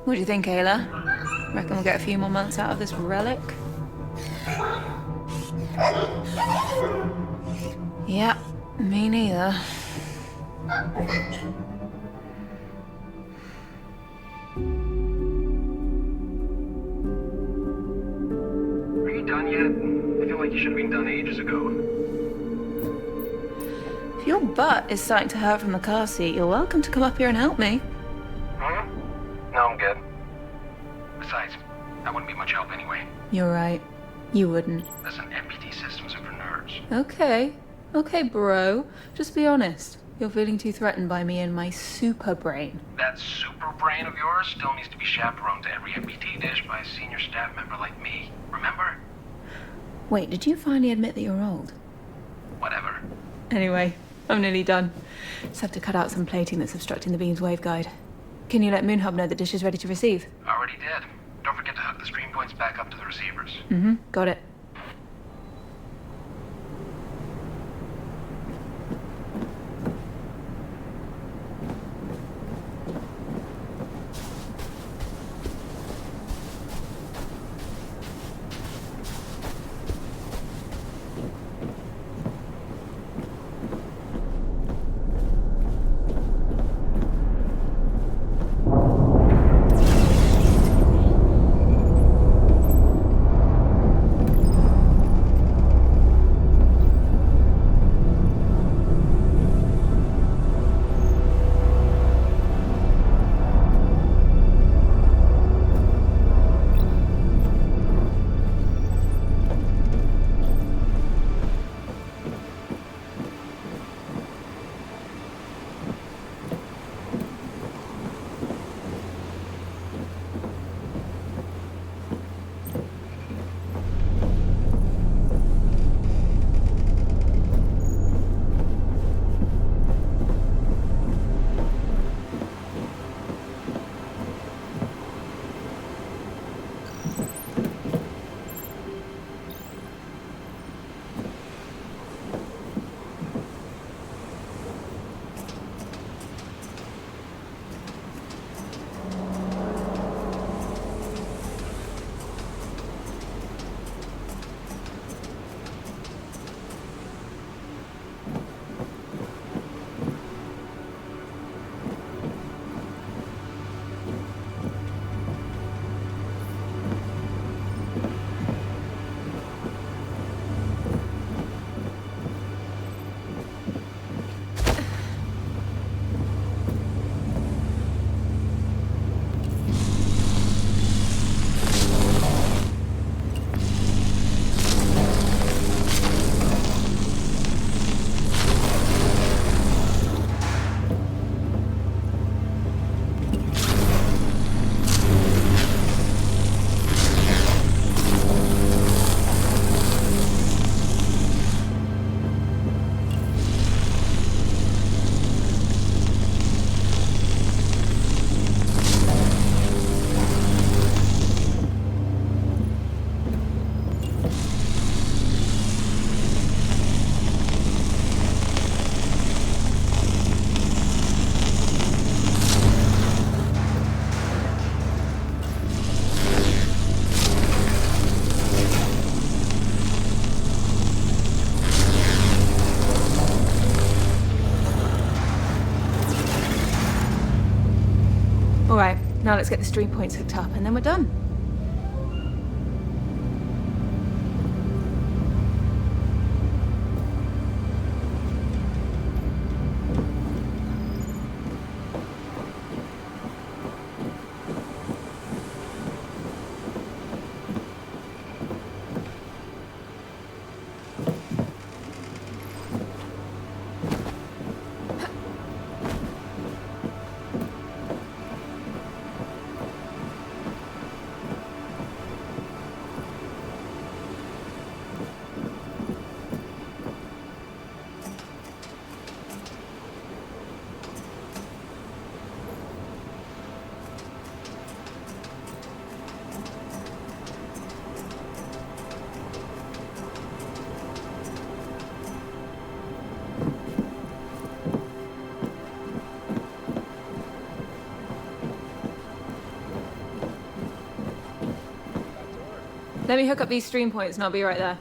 What do you think, Ayla? Reckon we'll get a few more months out of this relic? Yeah, me neither. Are you done yet? I feel like you should have been done ages ago. If your butt is starting to hurt from the car seat, you're welcome to come up here and help me. Huh? No, I'm good. Besides, I wouldn't be much help anyway. You're right. You wouldn't. Listen, MPT systems are for nerds. Okay. Okay, bro. Just be honest. You're feeling too threatened by me and my super brain. That super brain of yours still needs to be chaperoned to every MPT dish by a senior staff member like me. Remember? Wait, did you finally admit that you're old? Whatever. Anyway, I'm nearly done. Just have to cut out some plating that's obstructing the beam's waveguide. Can you let Moonhub know the dish is ready to receive? Already did. Don't forget to hook the stream points back up to the receivers. Mm-hmm, got it. Alright, now let's get the stream points hooked up and then we're done. Let me hook up these stream points and I'll be right there.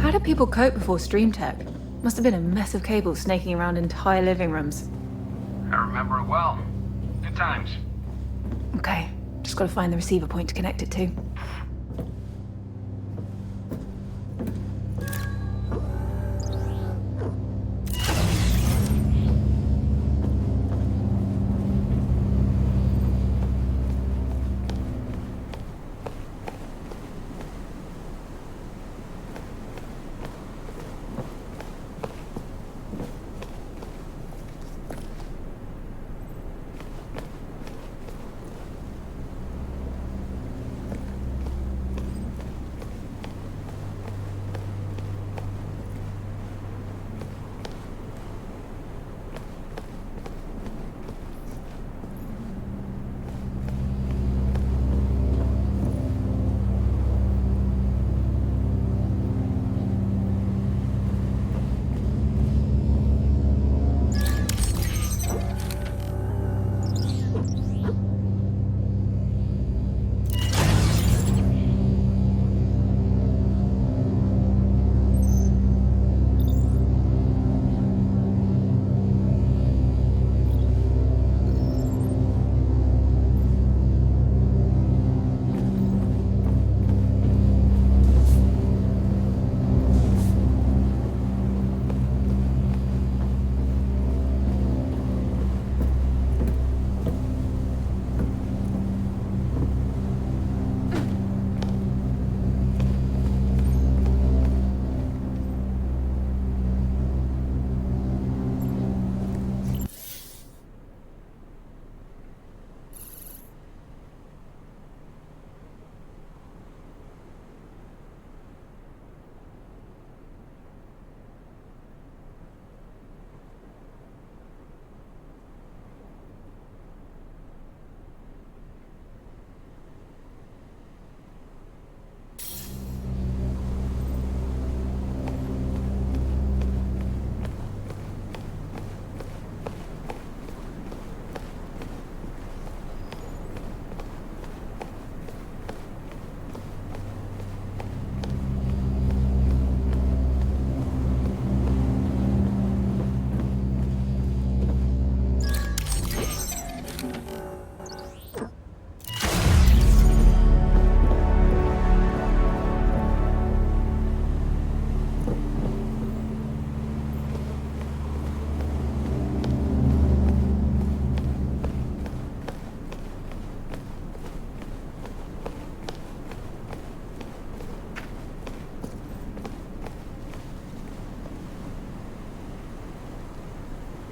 How did people cope before stream tech? Must have been a mess of cables snaking around entire living rooms. I remember it well. Good times. Okay, just gotta find the receiver point to connect it to.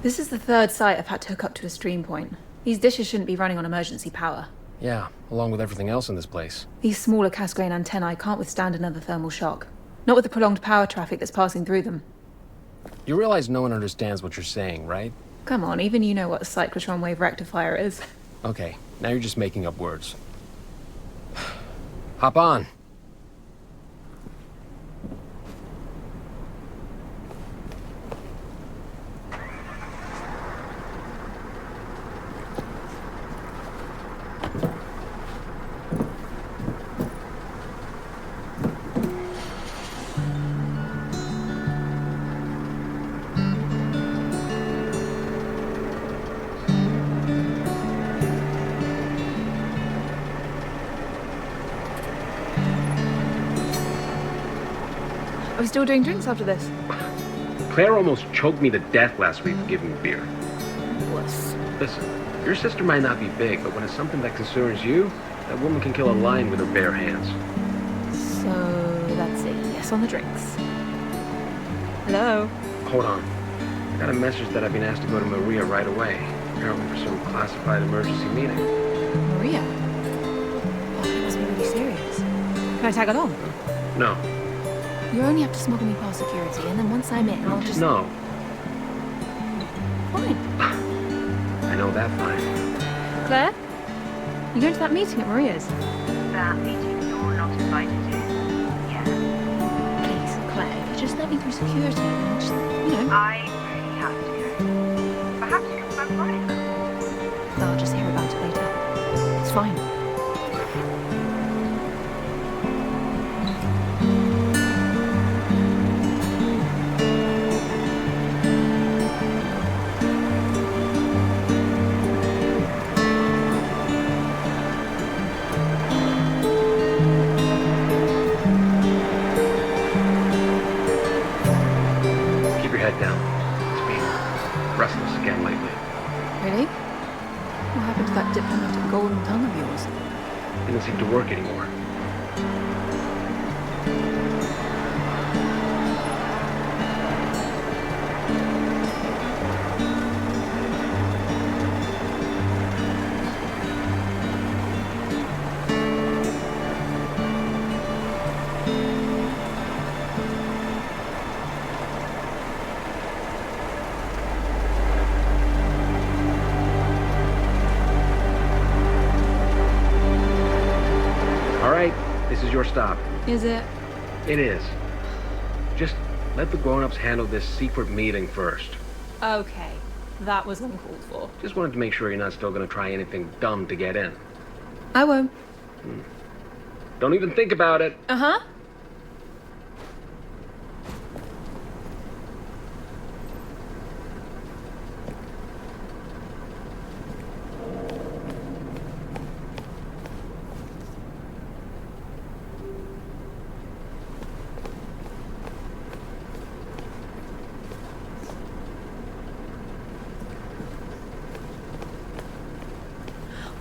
This is the third site I've had to hook up to a stream point. These dishes shouldn't be running on emergency power. Yeah, along with everything else in this place. These smaller cast-grain antennae can't withstand another thermal shock. Not with the prolonged power traffic that's passing through them. You realize no one understands what you're saying, right? Come on, even you know what a cyclotron wave rectifier is. Okay, now you're just making up words. Hop on. Are we still doing drinks after this? Claire almost choked me to death last week for giving me beer. Wuss. Listen, your sister might not be big, but when it's something that concerns you, that woman can kill a lion with her bare hands. So that's a yes on the drinks. Hello? Hold on. I got a message that I've been asked to go to Maria right away, apparently for some classified emergency meeting. Maria? Oh, it must be really serious. Can I tag along? No. You only have to smuggle me past security, and then once I'm in, I'll just... No. Fine. I know that fine. Claire? You going to that meeting at Maria's? That meeting you're not invited to? Yeah. Please, Claire, if you just let me through security, then just, I really have to go. Perhaps you can stop by. I'll just hear about it later. It's fine. Head down. It's been restless again lately. Really? What happened to that diplomatic golden tongue of yours? Didn't seem to work anymore. This is your stop. Is it? It is. Just let the grown-ups handle this secret meeting first. Okay. That was uncalled for. Just wanted to make sure you're not still going to try anything dumb to get in. I won't. Don't even think about it. Uh-huh.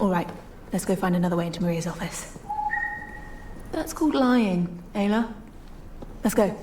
All right, let's go find another way into Maria's office. That's called lying, Ayla. Let's go.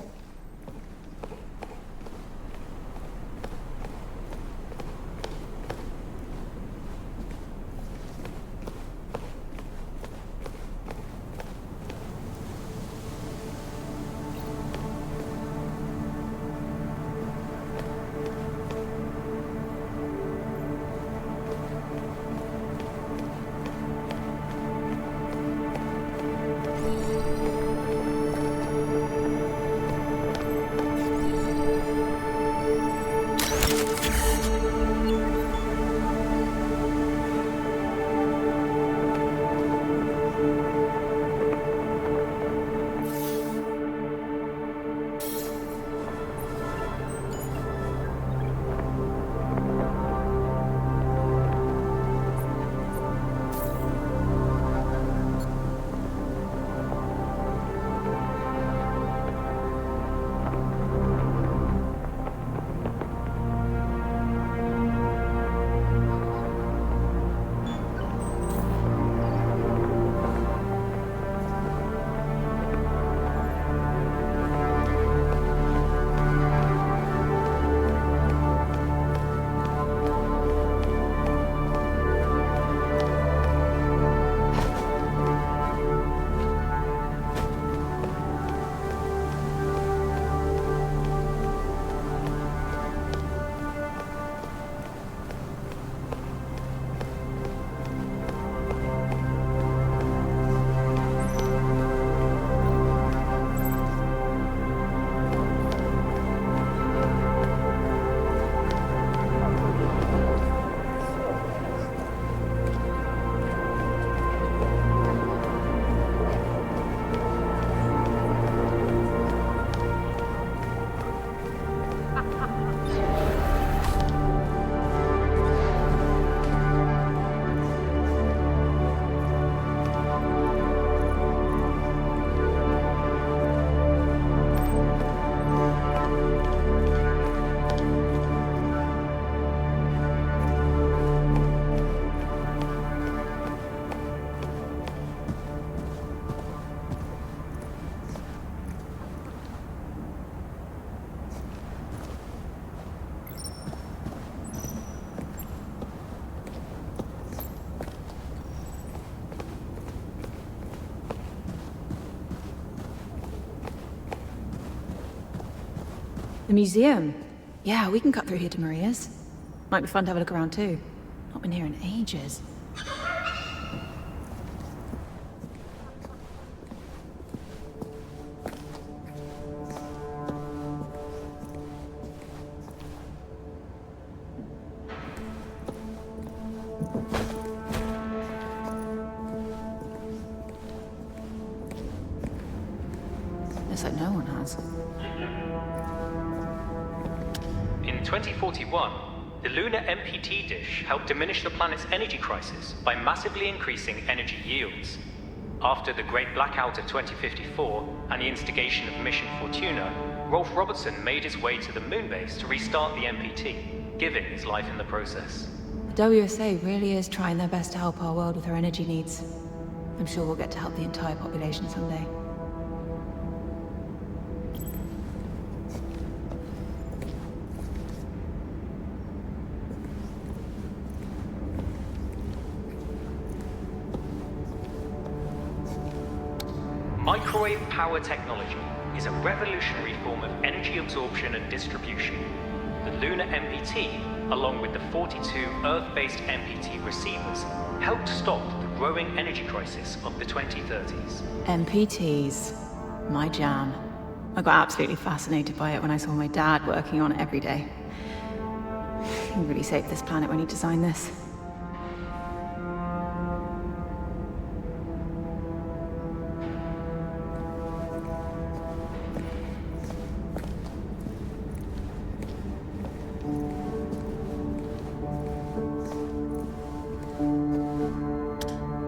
The museum. Yeah, we can cut through here to Maria's. Might be fun to have a look around too. Not been here in ages. Looks like no one has. In 2041, the lunar MPT dish helped diminish the planet's energy crisis by massively increasing energy yields. After the Great Blackout of 2054 and the instigation of Mission Fortuna, Rolf Robertson made his way to the moon base to restart the MPT, giving his life in the process. The WSA really is trying their best to help our world with our energy needs. I'm sure we'll get to help the entire population someday. Microwave power technology is a revolutionary form of energy absorption and distribution. The lunar MPT, along with the 42 Earth-based MPT receivers, helped stop the growing energy crisis of the 2030s. MPTs. My jam. I got absolutely fascinated by it when I saw my dad working on it every day. He really saved this planet when he designed this.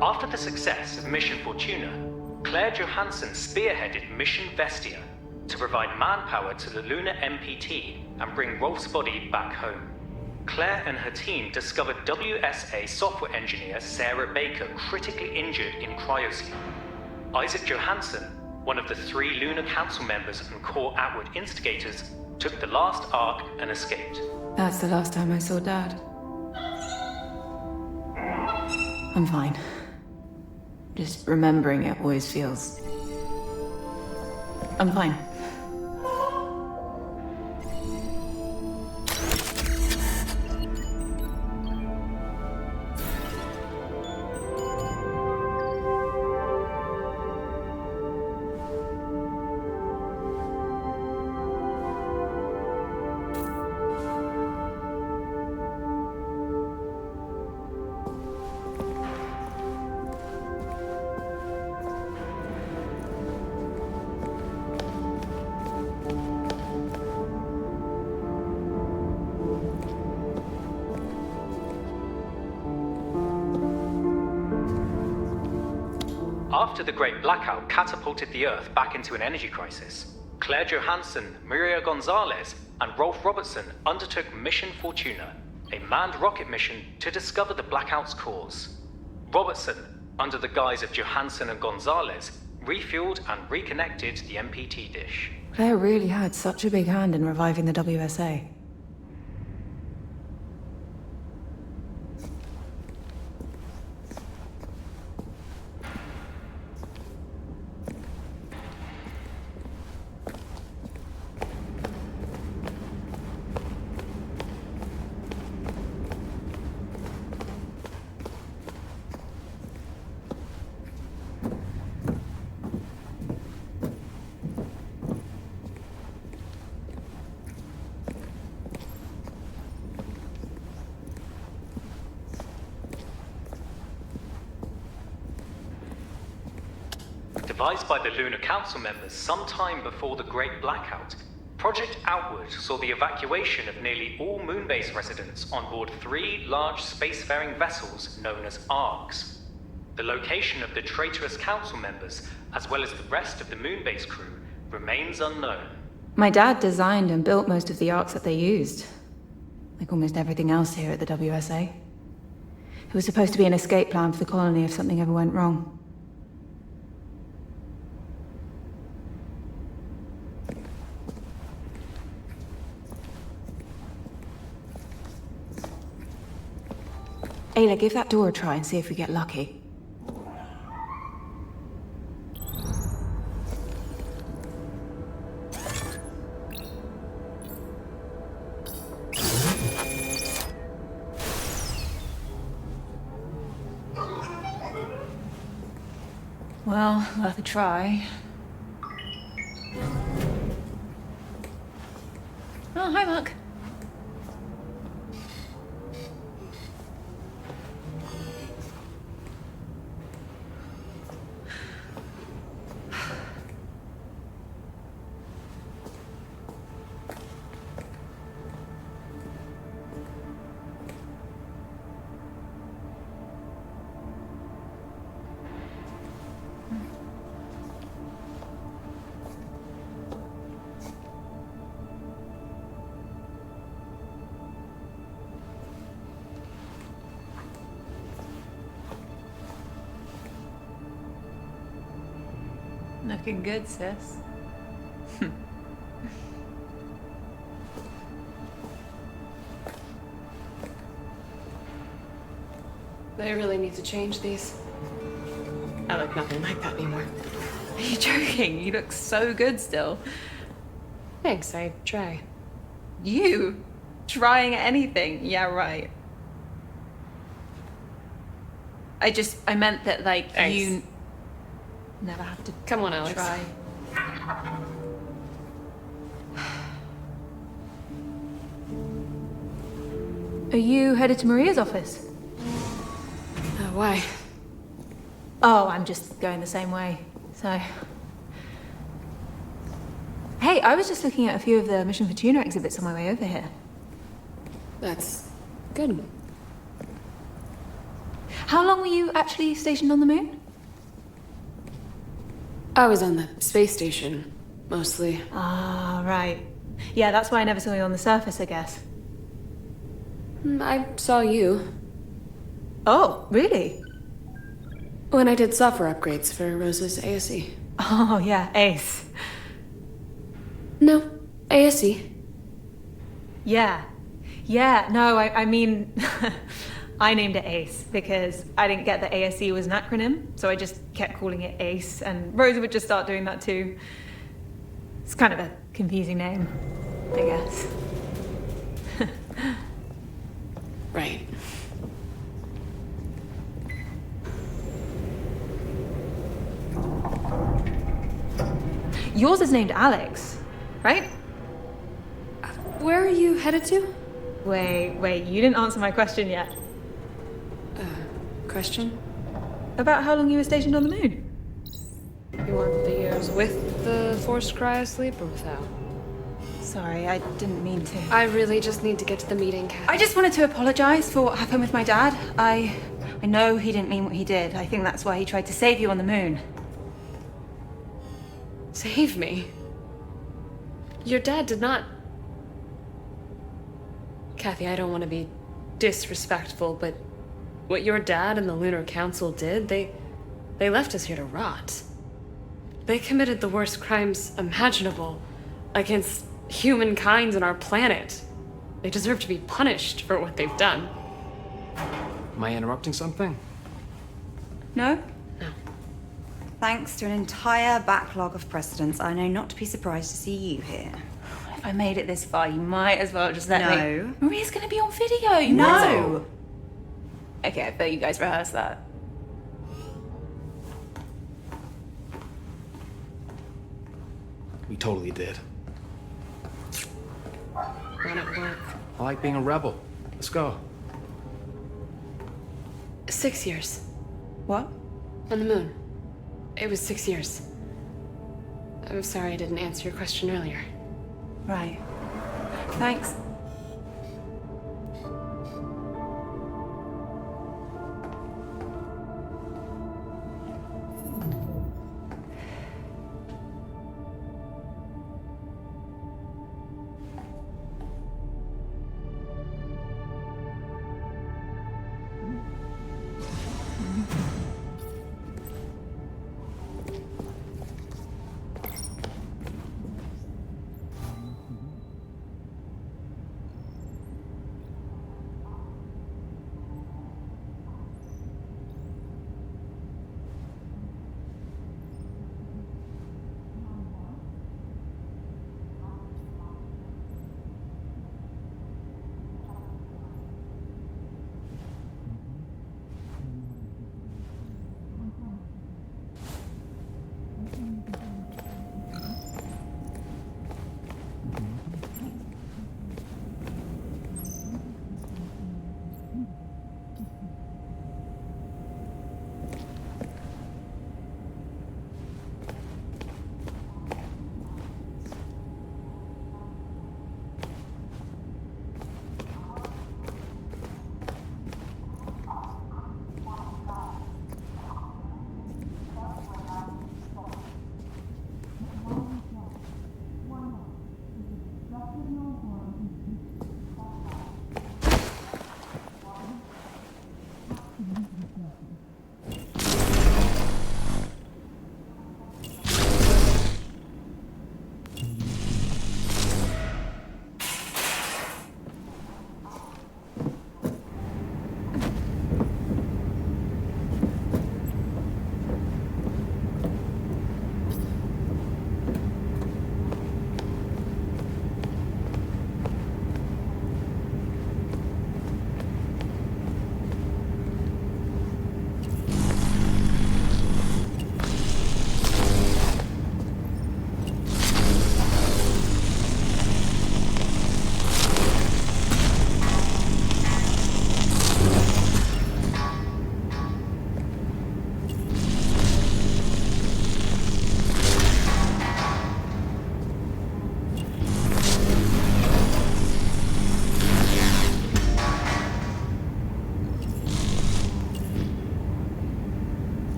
After the success of Mission Fortuna, Claire Johanson spearheaded Mission Vestia to provide manpower to the lunar MPT and bring Rolf's body back home. Claire and her team discovered WSA software engineer Sarah Baker critically injured in cryosleep. Isaac Johansson, one of the 3 Lunar Council members and core outward instigators, took the last ARK and escaped. That's the last time I saw Dad. I'm fine. Just remembering it always feels... I'm fine. After the Great Blackout catapulted the Earth back into an energy crisis, Claire Johanson, Maria Gonzalez, and Rolf Robertson undertook Mission Fortuna, a manned rocket mission to discover the blackout's cause. Robertson, under the guise of Johanson and Gonzalez, refueled and reconnected the MPT dish. Claire really had such a big hand in reviving the WSA. Devised by the Lunar Council members sometime before the Great Blackout, Project Outward saw the evacuation of nearly all Moonbase residents on board 3 large spacefaring vessels known as ARKs. The location of the traitorous Council members, as well as the rest of the Moonbase crew, remains unknown. My dad designed and built most of the ARKs that they used. Like almost everything else here at the WSA. It was supposed to be an escape plan for the colony if something ever went wrong. Ayla, give that door a try and see if we get lucky. Well, worth a try. Oh, hi, Mark. Looking good, sis. They really need to change these. I look nothing like that anymore. Are you joking? You look so good still. Thanks, I try. You? Trying anything? Yeah, right. I meant that, like, Thanks. you never have to Come on, Alex. try. Are you headed to Maria's office? Why? Oh, I'm just going the same way, so... Hey, I was just looking at a few of the Mission Fortuna exhibits on my way over here. That's good. How long were you actually stationed on the moon? I was on the space station, mostly. Ah, right. Yeah, that's why I never saw you on the surface, I guess. I saw you Oh, really? when I did software upgrades for Rose's ASE. Oh, yeah, Ace. No, ASE. Yeah. Yeah, no, I mean, I named it Ace because I didn't get that ASE was an acronym, so I just kept calling it Ace, and Rosa would just start doing that too. It's kind of a confusing name, I guess. Right. Yours is named Alex, right? Where are you headed to? Wait, you didn't answer my question yet. Question? About how long you were stationed on the moon? You want the years with the forced cryosleep or without? Sorry, I didn't mean to. I really just need to get to the meeting, Kathy. I just wanted to apologize for what happened with my dad. I know he didn't mean what he did. I think that's why he tried to save you on the moon. Save me? Your dad did not... Kathy, I don't want to be disrespectful, but what your dad and the Lunar Council did, they left us here to rot. They committed the worst crimes imaginable against humankind and our planet. They deserve to be punished for what they've done. Am I interrupting something? No? No. Thanks to an entire backlog of precedents, I know not to be surprised to see you here. If I made it this far, you might as well just let me... No. Maria's gonna be on video, you No. know. Okay, I bet you guys rehearsed that. We totally did. When it work. I like being a rebel. Let's go. 6 years. What? On the moon. It was 6 years. I'm sorry I didn't answer your question earlier. Right. Thanks.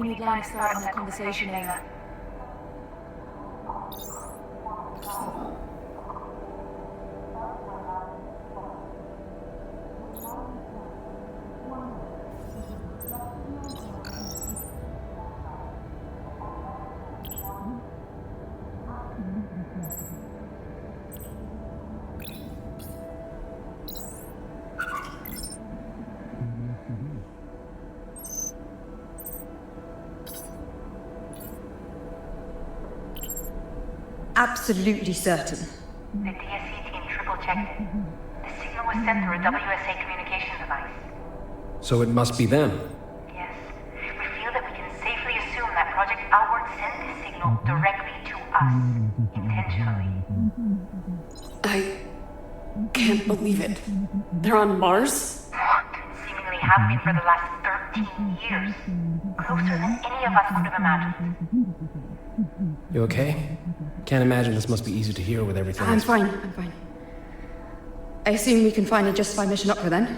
We need line of sight on that conversation, Ayla. Absolutely certain. The DSC team triple-checked it. The signal was sent through a WSA communication device. So it must be them. Yes. We feel that we can safely assume that Project Outward sent this signal directly to us, intentionally. I can't believe it. They're on Mars? What? Seemingly have been for the last 13 years. Closer than any of us could have imagined. You okay? Can't imagine this must be easy to hear with everything. I'm fine. I assume we can finally justify Mission Opera then?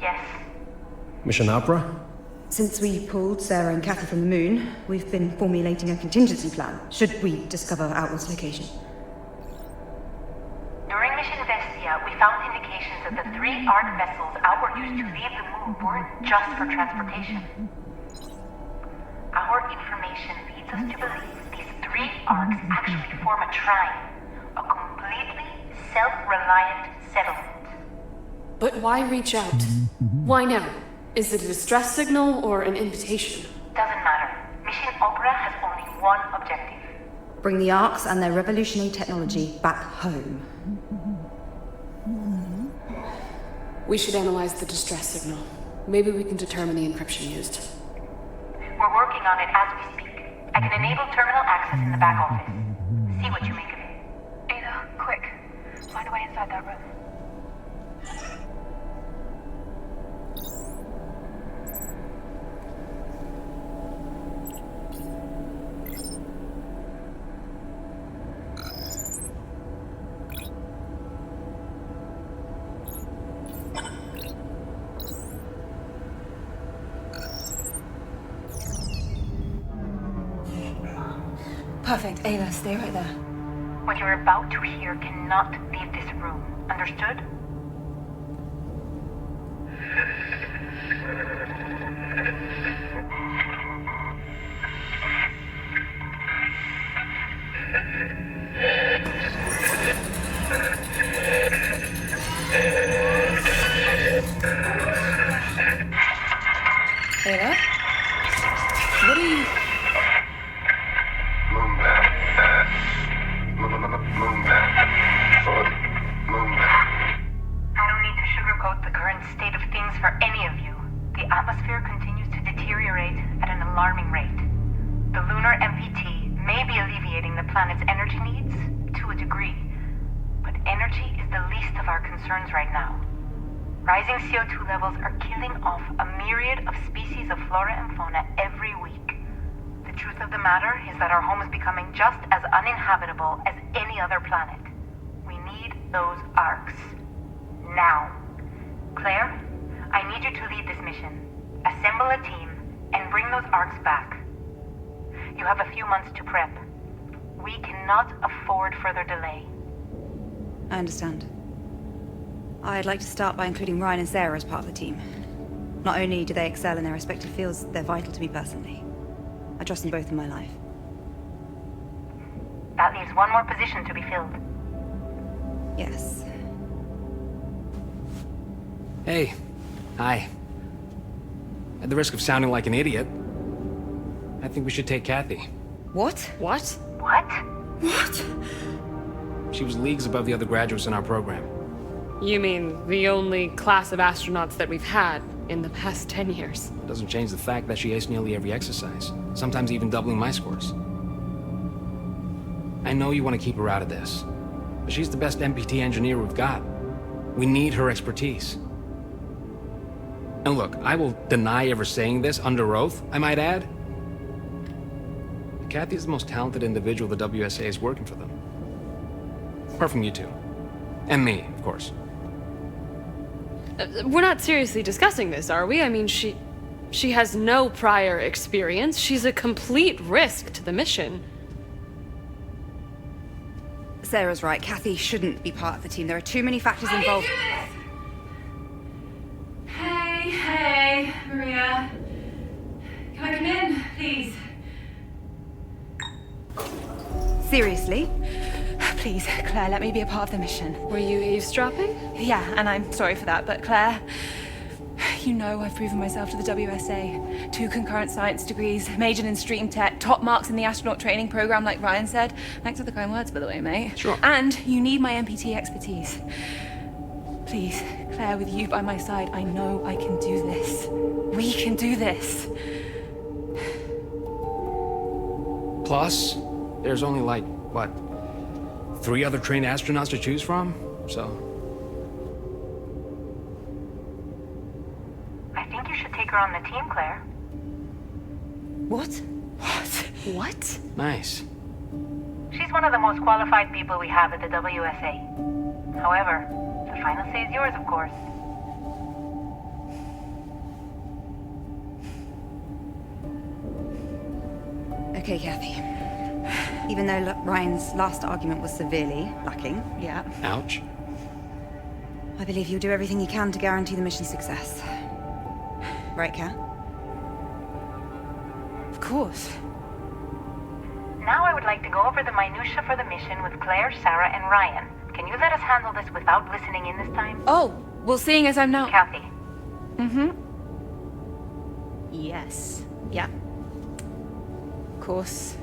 Yes. Mission Opera? Since we pulled Sarah and Kathy from the moon, we've been formulating a contingency plan, should we discover Outward's location. During Mission Vestia, we found indications that the 3 ARK vessels Outward used to leave the moon weren't just for transportation. Our information leads us to believe these 3 ARKs actually form a trine, a completely self-reliant settlement. But why reach out? Why now? Is it a distress signal or an invitation? Doesn't matter. Mission Opera has only one objective. Bring the ARKs and their revolutionary technology back home. We should analyze the distress signal. Maybe we can determine the encryption used. We're working on it as we speak. I can enable terminal access in the back office. See what you make of it. Ada, quick. Find a way inside that room. Perfect. Ayla, stay right there. What you're about to hear cannot leave this room. Understood? Ayla? What are you... I don't need to sugarcoat the current state of things for any of you. The atmosphere continues to deteriorate at an alarming rate. The lunar MPT may be alleviating the planet's energy needs to a degree, but energy is the least of our concerns right now. Rising CO2 levels are killing off a myriad of species of flora and fauna every week. The truth of the matter is that our home is becoming just as uninhabitable as any other planet. We need those ARKs. Now. Claire, I need you to lead this mission. Assemble a team and bring those ARKs back. You have a few months to prep. We cannot afford further delay. I understand. I'd like to start by including Ryan and Sarah as part of the team. Not only do they excel in their respective fields, they're vital to me personally. I trust them both in my life. That leaves one more position to be filled. Yes. Hey. Hi. At the risk of sounding like an idiot, I think we should take Kathy. What? What? What? What? She was leagues above the other graduates in our program. You mean the only class of astronauts that we've had in the past 10 years? It doesn't change the fact that she aced nearly every exercise, sometimes even doubling my scores. I know you want to keep her out of this, but she's the best MPT engineer we've got. We need her expertise. And look, I will deny ever saying this under oath, I might add. Kathy is the most talented individual the WSA is working for them. Apart from you two. And me, of course. We're not seriously discussing this, are we? I mean, She has no prior experience. She's a complete risk to the mission. Sarah's right. Kathy shouldn't be part of the team. There are too many factors involved. Hey, Maria. Can I come in, please? Seriously? Please, Claire, let me be a part of the mission. Were you eavesdropping? Yeah, and I'm sorry for that, but Claire, you know I've proven myself to the WSA. 2 concurrent science degrees, majored in stream tech, top marks in the astronaut training program like Ryan said. Thanks for the kind words, by the way, mate. Sure. And you need my MPT expertise. Please, Claire, with you by my side, I know I can do this. We can do this. Plus, there's only like, what, 3 other trained astronauts to choose from? So... I think you should take her on the team, Claire. What? What? nice. She's one of the most qualified people we have at the WSA. However, the final say is yours, of course. Okay, Kathy. Even though Ryan's last argument was severely lacking, Yeah. Ouch. I believe you'll do everything you can to guarantee the mission's success. Right, Kat? Of course. Now I would like to go over the minutiae for the mission with Claire, Sarah, and Ryan. Can you let us handle this without listening in this time? Oh, well, seeing as I'm now... Kathy. Yes. Yeah. Of course.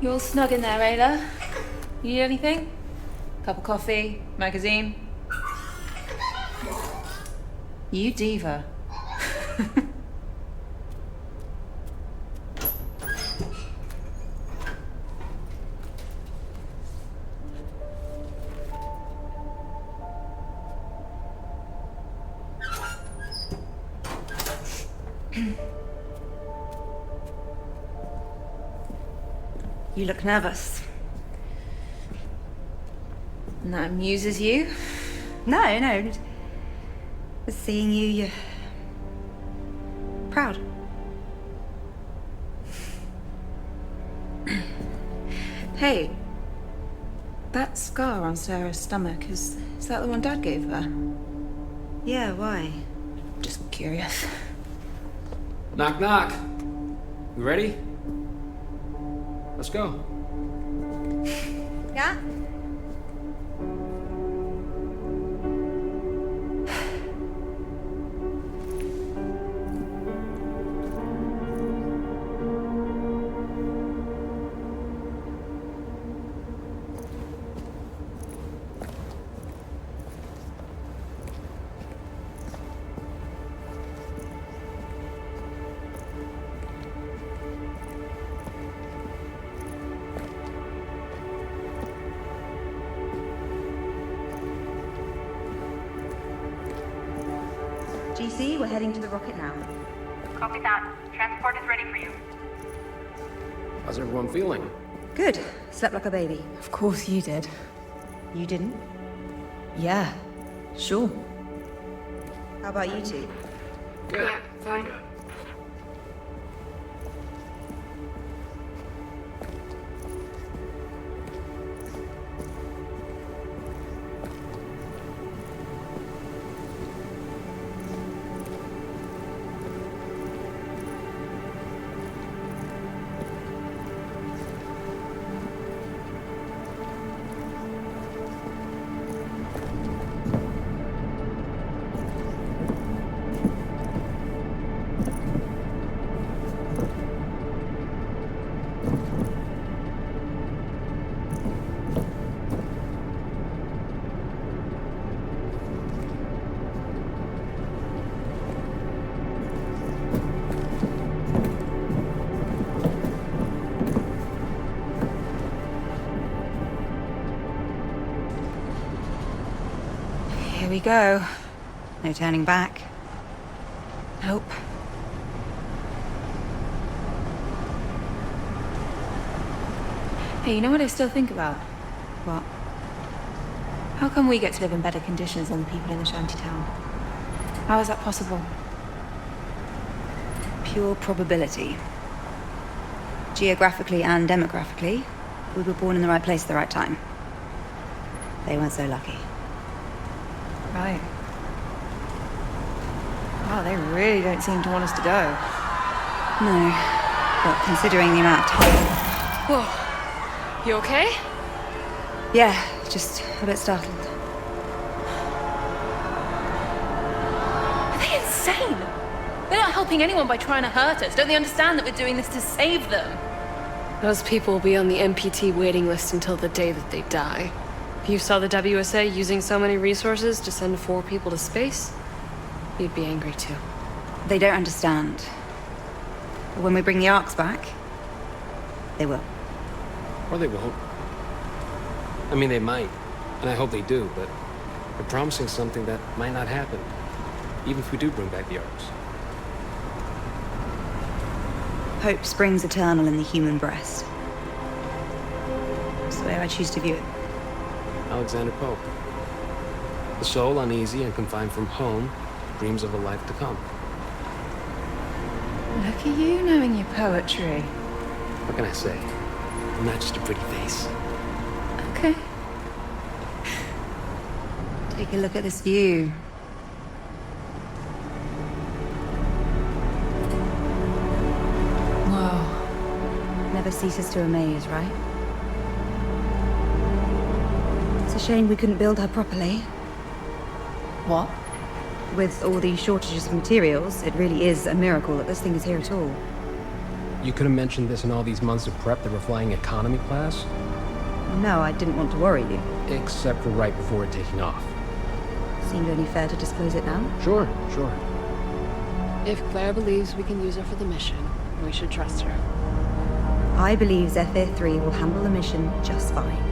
You all snug in there, Ayla? You need anything? Cup of coffee? Magazine? You diva. You look nervous. And that amuses you? No. Just seeing you, you're proud. Hey, that scar on Sarah's stomach, is that the one Dad gave her? Yeah, why? Just curious. Knock, knock. You ready? Let's go. Yeah? GC, we're heading to the rocket now. Copy that. Transport is ready for you. How's everyone feeling? Good. Slept like a baby. Of course you did. You didn't? Yeah, sure. How about you two? Good. Fine. go. No turning back. Nope. Hey, you know what I still think about? What? How come we get to live in better conditions than the people in the shantytown? How is that possible? Pure probability. Geographically and demographically, we were born in the right place at the right time. They weren't so lucky. Right. Wow, they really don't seem to want us to go. No. But considering the amount of time... Whoa. You okay? Yeah, just a bit startled. Are they insane? They're not helping anyone by trying to hurt us. Don't they understand that we're doing this to save them? Those people will be on the MPT waiting list until the day that they die. If you saw the WSA using so many resources to send 4 people to space, you'd be angry too. They don't understand. But when we bring the ARKs back, they will. Or they won't. I mean, they might, and I hope they do, but they're promising something that might not happen, even if we do bring back the ARKs. Hope springs eternal in the human breast. That's the way I choose to view it. Alexander Pope. The soul, uneasy and confined from home, dreams of a life to come. Look at you knowing your poetry. What can I say? I'm not just a pretty face. Okay. Take a look at this view. Whoa. Never ceases to amaze, right? It's a shame we couldn't build her properly. What? With all these shortages of materials, it really is a miracle that this thing is here at all. You could have mentioned this in all these months of prep that we're flying economy class. No, I didn't want to worry you. Except for right before taking off. Seemed only fair to disclose it now. Sure. If Claire believes we can use her for the mission, we should trust her. I believe Zephyr 3 will handle the mission just fine.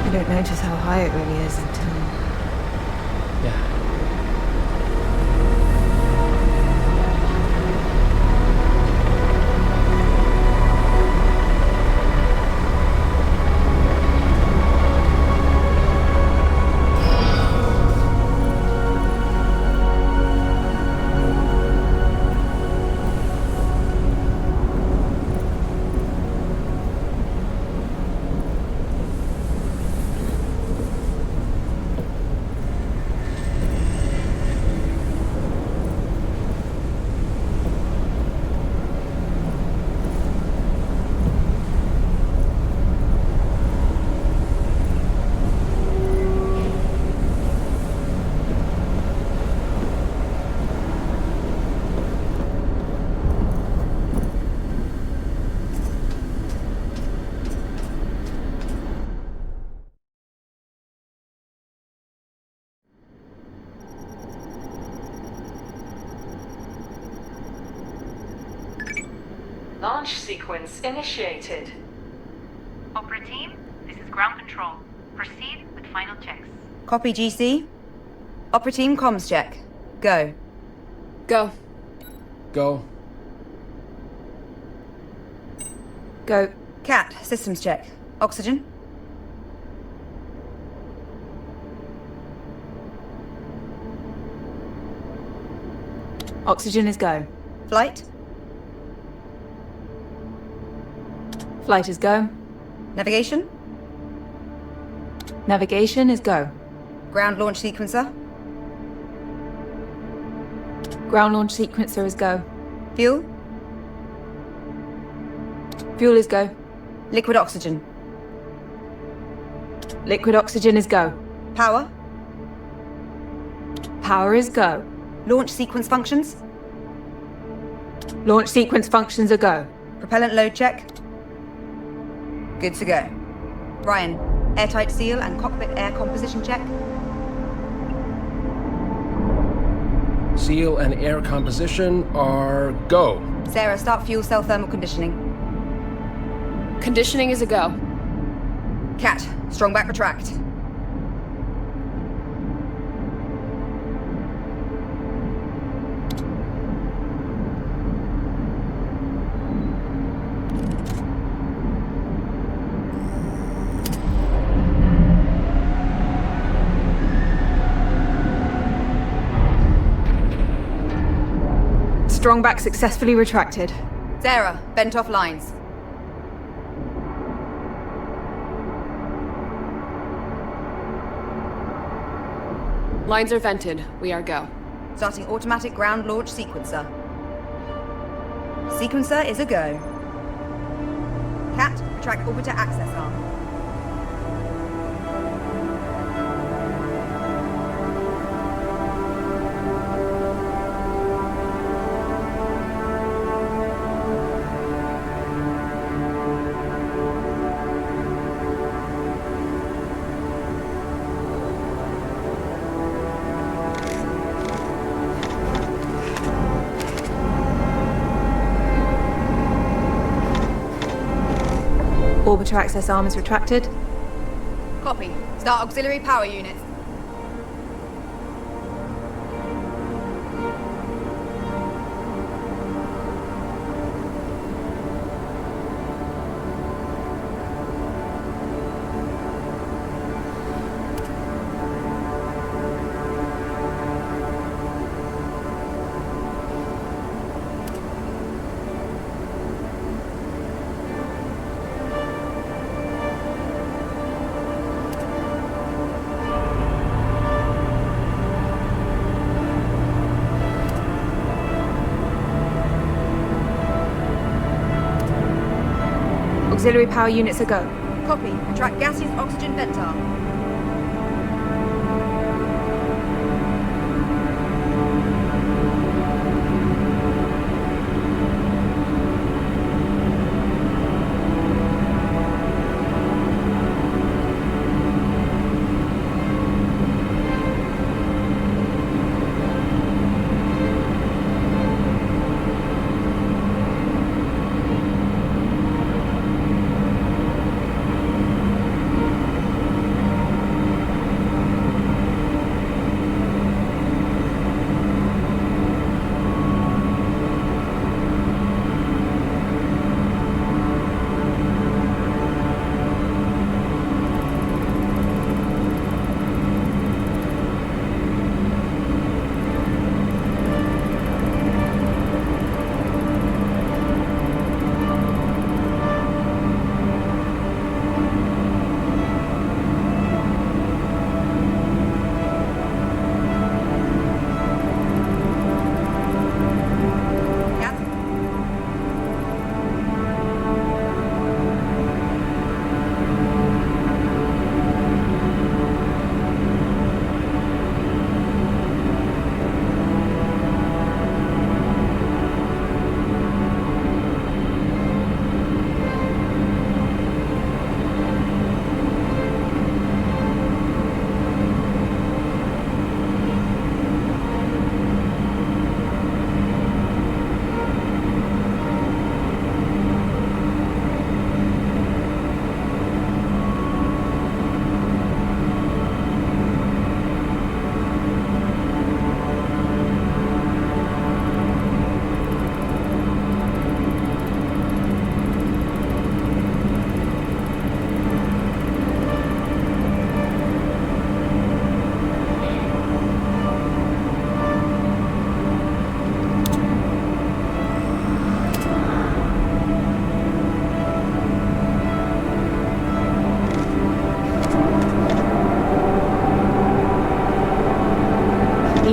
You don't notice how high it really is until... Yeah. Launch sequence initiated. Opera team, this is ground control. Proceed with final checks. Copy, GC. Opera team comms check. Go. Go. Go. Go. Cat, systems check. Oxygen? Oxygen is go. Flight? Flight is go. Navigation? Navigation is go. Ground launch sequencer? Ground launch sequencer is go. Fuel? Fuel is go. Liquid oxygen? Liquid oxygen is go. Power? Power is go. Launch sequence functions? Launch sequence functions are go. Propellant load check? Good to go. Ryan, airtight seal and cockpit air composition check? Seal and air composition are go. Sarah, start fuel cell thermal conditioning. Conditioning is a go. Cat, strong back retract. Strong back successfully retracted. Sarah, bent off lines. Lines are vented. We are go. Starting automatic ground launch sequencer. Sequencer is a go. Cat, retract orbiter access arm. Orbiter access arm is retracted. Copy. Start auxiliary power units. Auxiliary power units are go. Copy. Retract gaseous oxygen vent arm.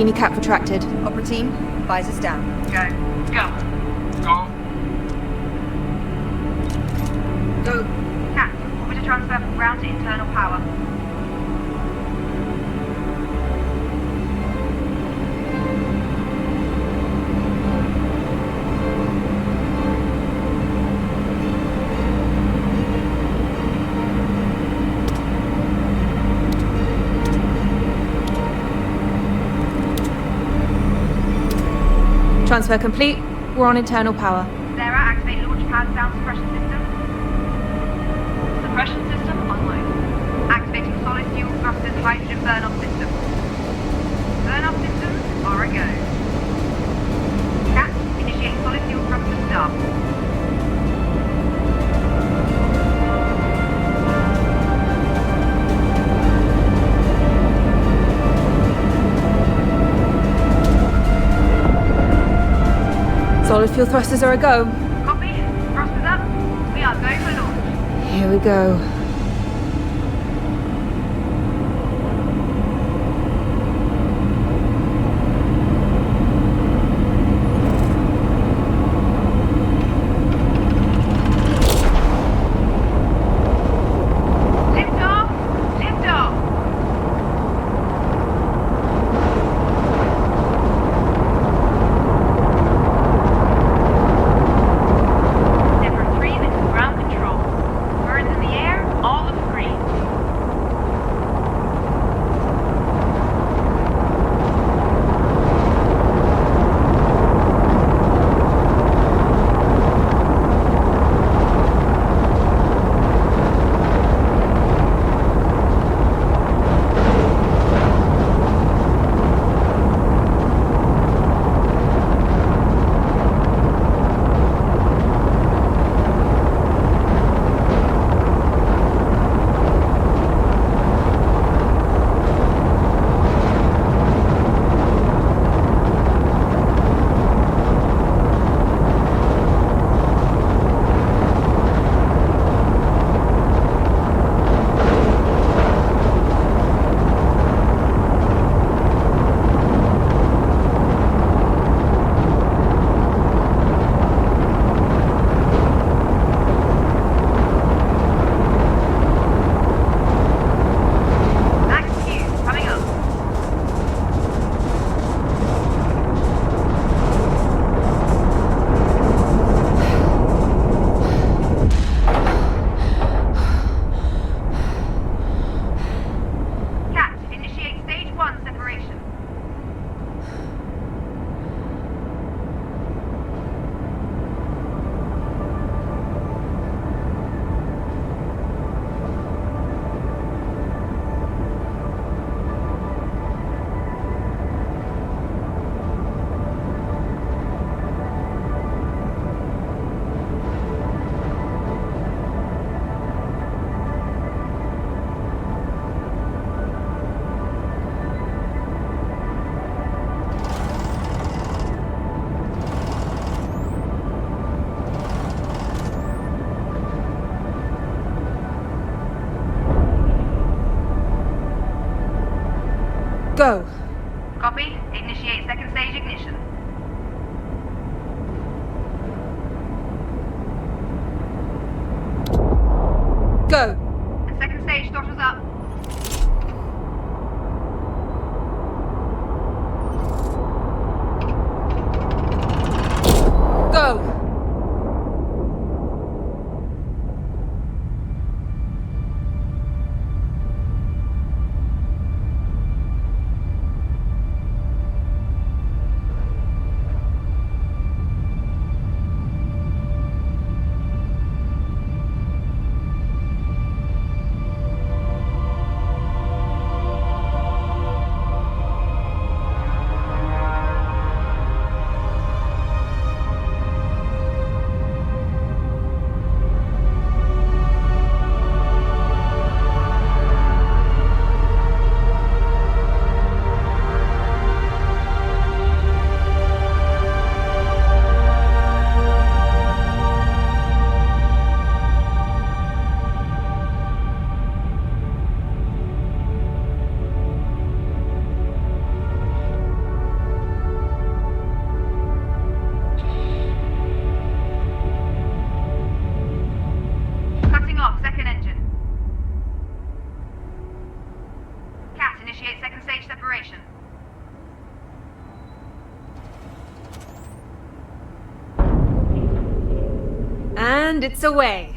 Unicap retracted. Opera team, visors down. Go. Go. Go. Cat, orbiter transfer from ground to internal power. Transfer complete. We're on internal power. Sarah, activate launch pad sound suppression system. Suppression system online. Activating solid fuel thrusters hydrogen burn-off system. Burn-off systems are a go. Cat, initiate solid fuel thruster start. Solid fuel thrusters are a go. Copy. Thrusters up. We are going for launch. Here we go. Lift off. Lift off. Zephyr 3, this is ground control. Birds in the air, all of green. Act Q, coming up. Cat, initiate stage 1 separation. Go. Copy. Initiate second stage ignition. Go. And second stage throttles up. Go. And it's away.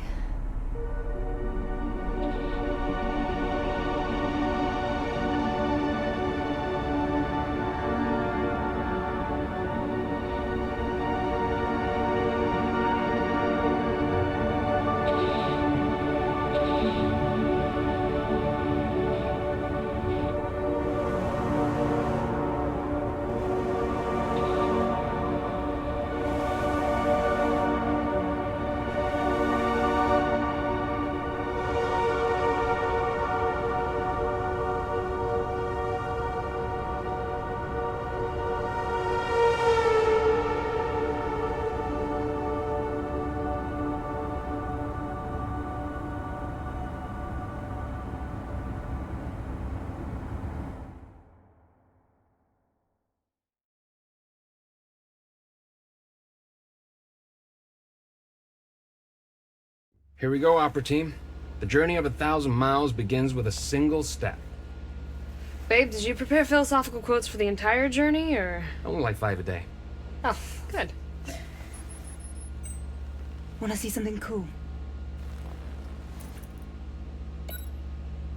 Here we go, Opera Team. The journey of 1,000 miles begins with a single step. Babe, did you prepare philosophical quotes for the entire journey, or...? Only like 5 a day. Oh, good. Wanna see something cool?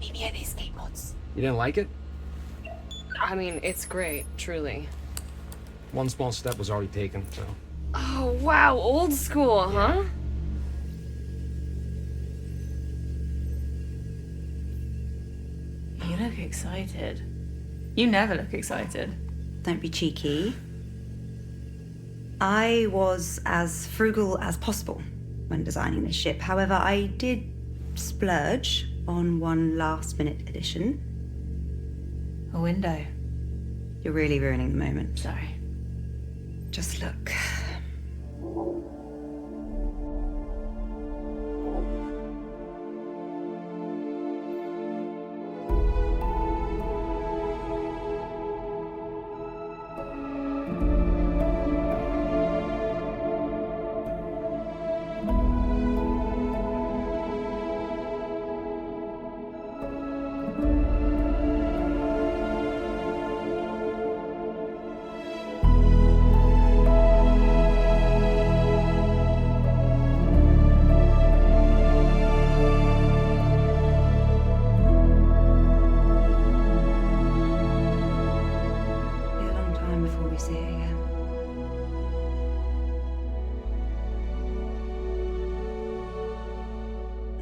Meet me at these skateboards. You didn't like it? I mean, it's great, truly. One small step was already taken, so... Oh, wow, old school, huh? You look excited. You never look excited. Don't be cheeky. I was as frugal as possible when designing this ship. However, I did splurge on one last-minute addition. A window. You're really ruining the moment. Sorry. Just look.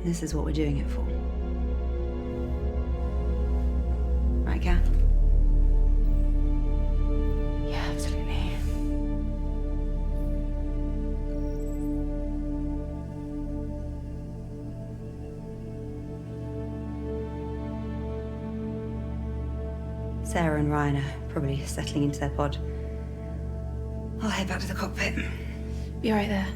This is what we're doing it for. Right, Kath? Yeah, absolutely. Sarah and Ryan are probably settling into their pod. I'll head back to the cockpit. Be right there.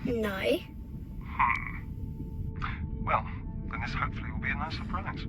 No. Well, then this hopefully will be a nice surprise.